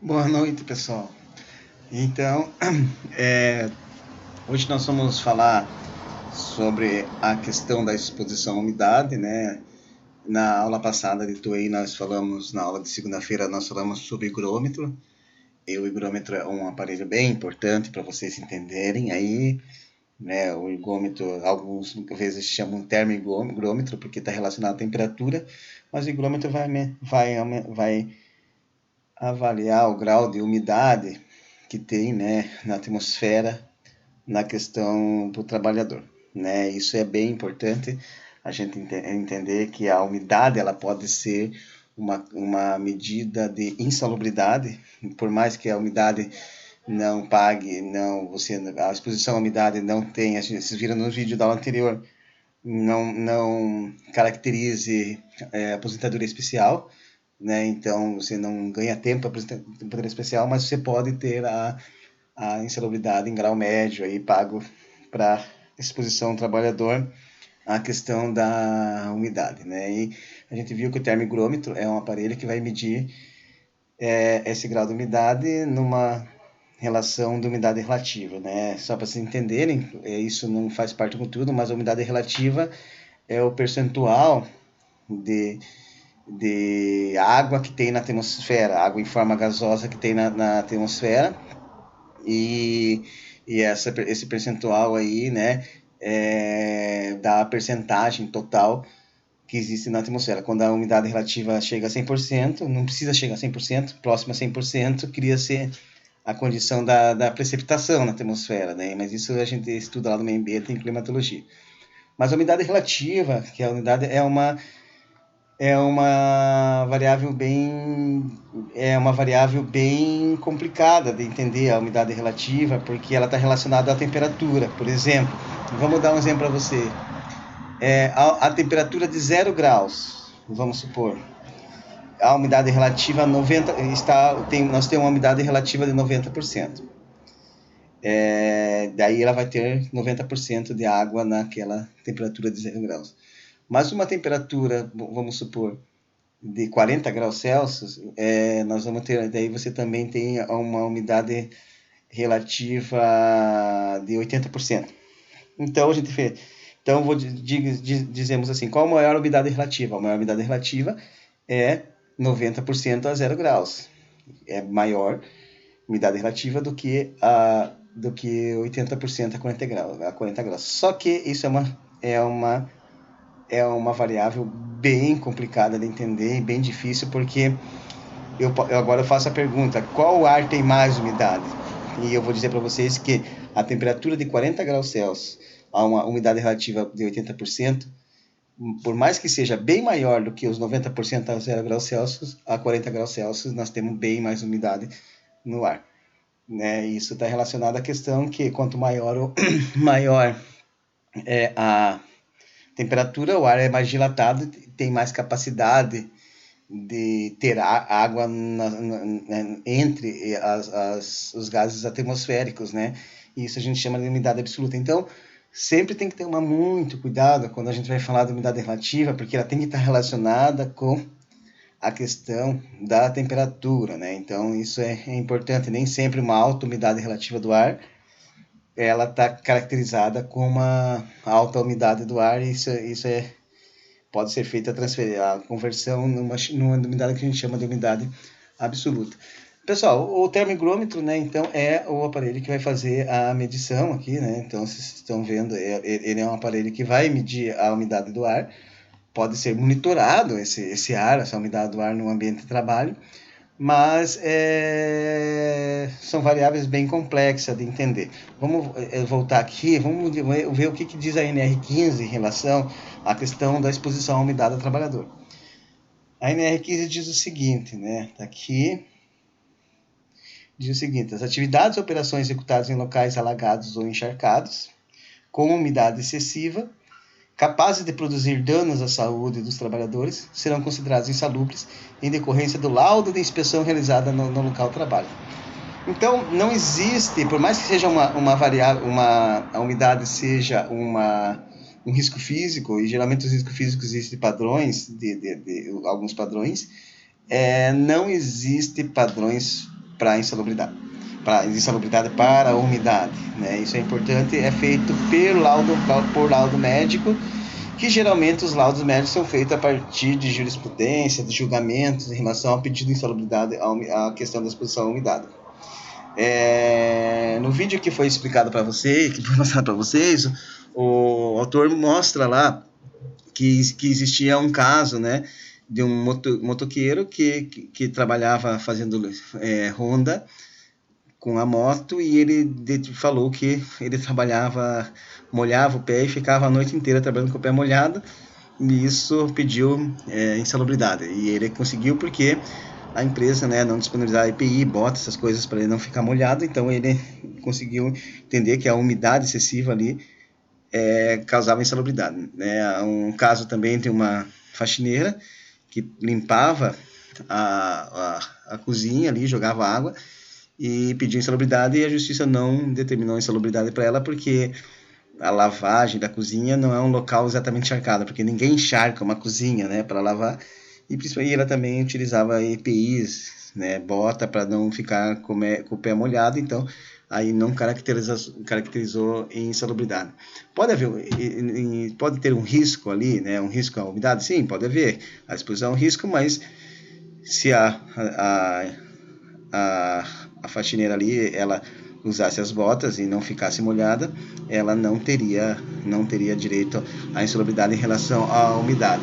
Boa noite, pessoal. Então, é, hoje nós vamos falar sobre a questão da exposição à umidade, né? Na aula passada de TUEI na aula de segunda-feira, nós falamos sobre higrômetro. E o higrômetro é um aparelho bem importante para vocês entenderem aí, né? O higrômetro, alguns vezes chamam termohigrômetro porque está relacionado à temperatura, mas o higrômetro vai avaliar o grau de umidade que tem, né, na atmosfera na questão do trabalhador, né? Isso é bem importante a gente entender que a umidade ela pode ser uma medida de insalubridade, por mais que a umidade não pague, não você a exposição à umidade não tenha, vocês viram no vídeo da aula anterior, não caracterize aposentadoria especial, né? Então você não ganha tempo para aposentadoria especial, mas você pode ter a insalubridade em grau médio aí pago para exposição ao trabalhador a questão da umidade, né? E a gente viu que o termohigrômetro é um aparelho que vai medir esse grau de umidade numa relação de umidade relativa, né? Só para vocês entenderem, isso não faz parte do conteúdo, mas a umidade relativa é o percentual de, de água que tem na atmosfera, água em forma gasosa que tem na atmosfera, e, esse percentual aí, né, dá a percentagem total que existe na atmosfera. Quando a umidade relativa chega a 100%, não precisa chegar a 100%, próximo a 100%, cria-se a condição da precipitação na atmosfera, né? Mas isso a gente estuda lá no meio ambiente em climatologia. Mas a umidade relativa, que a umidade é uma variável bem complicada de entender a umidade relativa, porque ela está relacionada à temperatura. Por exemplo, vamos dar um exemplo para você. A temperatura de 0 graus, vamos supor, a umidade relativa 90 nós temos uma umidade relativa de 90%. Daí ela vai ter 90% de água naquela temperatura de 0 graus. Mas uma temperatura, vamos supor, de 40 graus Celsius, nós vamos ter, daí você também tem uma umidade relativa de 80%. Então, a gente fez, então dizemos assim, qual a maior umidade relativa? A maior umidade relativa é 90% a 0 graus. É maior umidade relativa do que 80% a 40 graus. Só que isso é uma variável bem complicada de entender e bem difícil, porque agora eu faço a pergunta, qual ar tem mais umidade? E eu vou dizer para vocês que a temperatura de 40 graus Celsius a uma umidade relativa de 80%, por mais que seja bem maior do que os 90% a 0 graus Celsius, a 40 graus Celsius nós temos bem mais umidade no ar. Né? Isso está relacionado à questão que quanto maior é a temperatura, o ar é mais dilatado, tem mais capacidade de ter água entre os gases atmosféricos, né? E isso a gente chama de umidade absoluta. Então, sempre tem que ter muito cuidado quando a gente vai falar de umidade relativa, porque ela tem que estar relacionada com a questão da temperatura, né? Então, isso é importante. Nem sempre uma alta umidade relativa do ar ela está caracterizada com uma alta umidade do ar, e isso pode ser feita a conversão numa umidade que a gente chama de umidade absoluta. Pessoal, o termohigrômetro, né, então, é o aparelho que vai fazer a medição aqui, né? Então, vocês estão vendo, ele é um aparelho que vai medir a umidade do ar, pode ser monitorado esse ar, essa umidade do ar no ambiente de trabalho, mas são variáveis bem complexas de entender. Vamos voltar aqui, vamos ver o que diz a NR15 em relação à questão da exposição à umidade do trabalhador. A NR15 diz o seguinte, né? Tá aqui. Diz o seguinte: as atividades ou operações executadas em locais alagados ou encharcados, com umidade excessiva, capazes de produzir danos à saúde dos trabalhadores, serão considerados insalubres em decorrência do laudo de inspeção realizada no local de trabalho. Então, não existe, por mais que seja uma variável, a umidade seja um risco físico, e geralmente os riscos físicos existem padrões, alguns padrões, não existe padrões para insalubridade. Para insalubridade para a umidade, né? Isso é importante, é feito por laudo médico, que geralmente os laudos médicos são feitos a partir de jurisprudência, de julgamentos em relação ao pedido de insalubridade, à questão da exposição à umidade. No vídeo que foi explicado para vocês, que foi mostrado para vocês, o autor mostra lá que existia um caso, né, de um motoqueiro que trabalhava fazendo ronda com a moto, e ele falou que ele molhava o pé e ficava a noite inteira trabalhando com o pé molhado, e isso pediu insalubridade. E ele conseguiu porque a empresa, né, não disponibilizava EPI, bota essas coisas para ele não ficar molhado, então ele conseguiu entender que a umidade excessiva ali causava insalubridade, né? Um caso também de uma faxineira que limpava a cozinha ali, jogava água e pediu insalubridade, e a justiça não determinou insalubridade para ela porque a lavagem da cozinha não é um local exatamente encharcado, porque ninguém encharca uma cozinha, né, para lavar, e principalmente ela também utilizava EPIs, né, bota para não ficar com o pé molhado, então aí não caracterizou em insalubridade. Pode ter um risco ali, né, um risco à umidade? Sim, pode haver a exposição ao risco, mas se a faxineira ali, ela usasse as botas e não ficasse molhada, ela não teria direito à insalubridade em relação à umidade.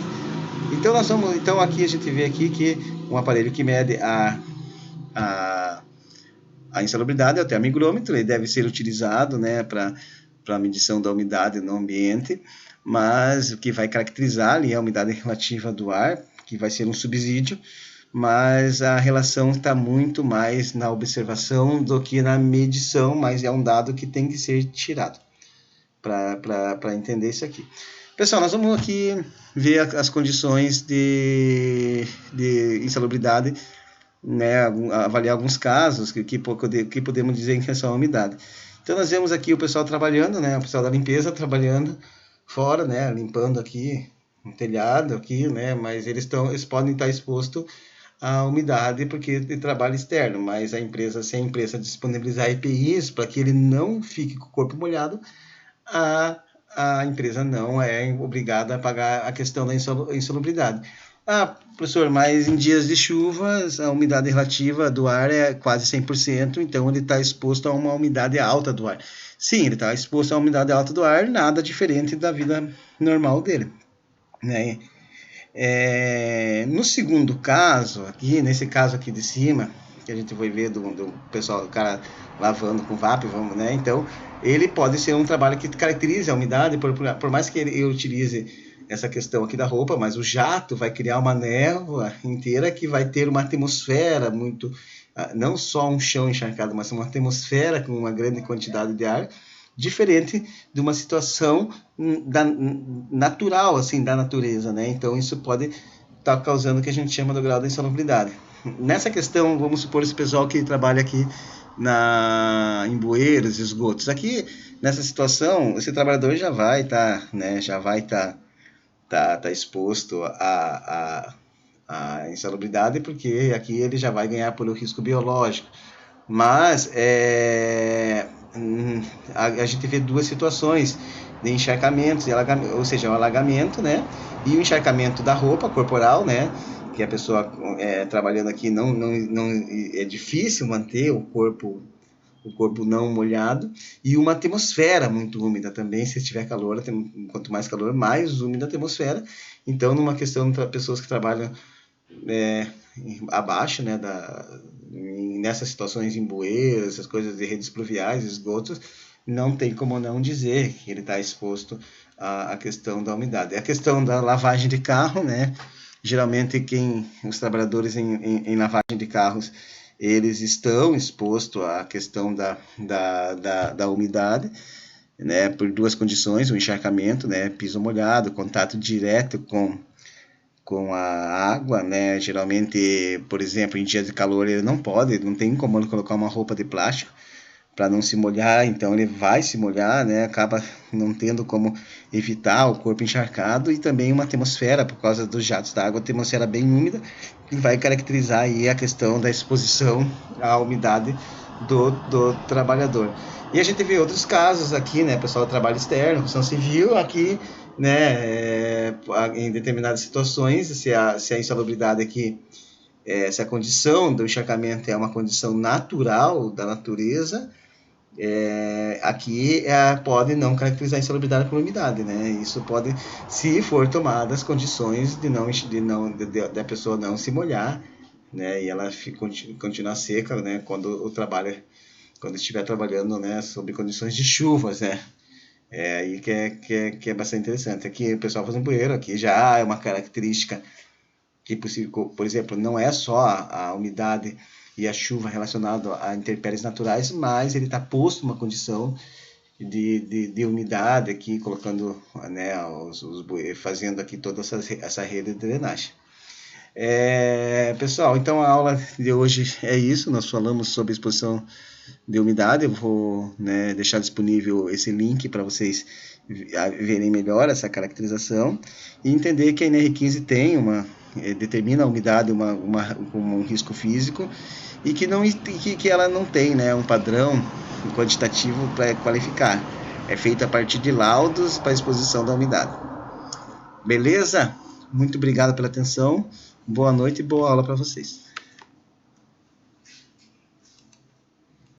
Então aqui a gente vê aqui que um aparelho que mede a insalubridade é o termohigrômetro, ele deve ser utilizado, né, para a medição da umidade no ambiente, mas o que vai caracterizar ali é a umidade relativa do ar, que vai ser um subsídio, mas a relação está muito mais na observação do que na medição, mas é um dado que tem que ser tirado para entender isso aqui. Pessoal, nós vamos aqui ver as condições de insalubridade, né, avaliar alguns casos que podemos dizer em relação à umidade. Então nós vemos aqui o pessoal trabalhando, né, o pessoal da limpeza trabalhando fora, né, limpando aqui um telhado aqui, né, mas eles podem estar expostos à umidade porque de trabalho externo, mas se a empresa disponibilizar EPIs para que ele não fique com o corpo molhado, a empresa não é obrigada a pagar a questão da insalubridade. Professor, mas em dias de chuvas a umidade relativa do ar é quase 100%, então ele está exposto a uma umidade alta do ar. Sim, ele está exposto a uma umidade alta do ar, nada diferente da vida normal dele, né? No segundo caso, aqui, nesse caso aqui de cima, que a gente vai ver do pessoal, o cara lavando com VAP, né? Então, ele pode ser um trabalho que caracterize a umidade, por mais que ele utilize essa questão aqui da roupa, mas o jato vai criar uma névoa inteira que vai ter uma atmosfera muito, não só um chão encharcado, mas uma atmosfera com uma grande quantidade de ar, diferente de uma situação natural, assim, da natureza, né? Então, isso pode estar causando o que a gente chama do grau da insalubridade. Nessa questão, vamos supor esse pessoal que trabalha aqui em bueiros, esgotos. Aqui, nessa situação, esse trabalhador já vai estar, né, tá exposto à insalubridade, porque aqui ele já vai ganhar pelo risco biológico. Mas a gente vê duas situações de encharcamentos, ou seja, o alagamento, né? E o encharcamento da roupa corporal, né? Que a pessoa trabalhando aqui não é difícil manter o corpo não molhado, e uma atmosfera muito úmida também. Se tiver calor, quanto mais calor, mais úmida a atmosfera. Então, numa questão de pessoas que trabalham abaixo, né, nessas situações em bueiros, essas coisas de redes pluviais, esgotos, não tem como não dizer que ele está exposto à questão da umidade. A questão da lavagem de carro, né, geralmente os trabalhadores em lavagem de carros, eles estão expostos à questão da umidade, né, por duas condições: o encharcamento, né, piso molhado, contato direto com a água, né? Geralmente, por exemplo, em dias de calor ele não tem como ele colocar uma roupa de plástico, para não se molhar, então ele vai se molhar, né? Acaba não tendo como evitar o corpo encharcado, e também uma atmosfera, por causa dos jatos d'água, atmosfera bem úmida, que vai caracterizar aí a questão da exposição à umidade do trabalhador. E a gente vê outros casos aqui, né? Pessoal do trabalho externo, construção civil, aqui, né? Em determinadas situações, se a insalubridade aqui, se a condição do encharcamento é uma condição natural da natureza, aqui pode não caracterizar a insalubridade por umidade, né? Isso pode, se for tomadas as condições da pessoa não se molhar, né? E ela continuar seca, né? Quando estiver trabalhando, né? Sob condições de chuvas, né? Aí que é bastante interessante. Aqui o pessoal faz um bueiro, aqui já é uma característica que, por exemplo, não é só a umidade e a chuva relacionado a intempéries naturais, mas ele está posto numa condição de umidade aqui, colocando, né, fazendo aqui toda essa rede de drenagem. Pessoal, então a aula de hoje é isso. Nós falamos sobre exposição de umidade. Eu vou, né, deixar disponível esse link para vocês verem melhor essa caracterização e entender que a NR15 tem determina a umidade como um risco físico, e que ela não tem, né, um padrão quantitativo para qualificar. É feita a partir de laudos para exposição da umidade. Beleza? Muito obrigado pela atenção. Boa noite e boa aula para vocês.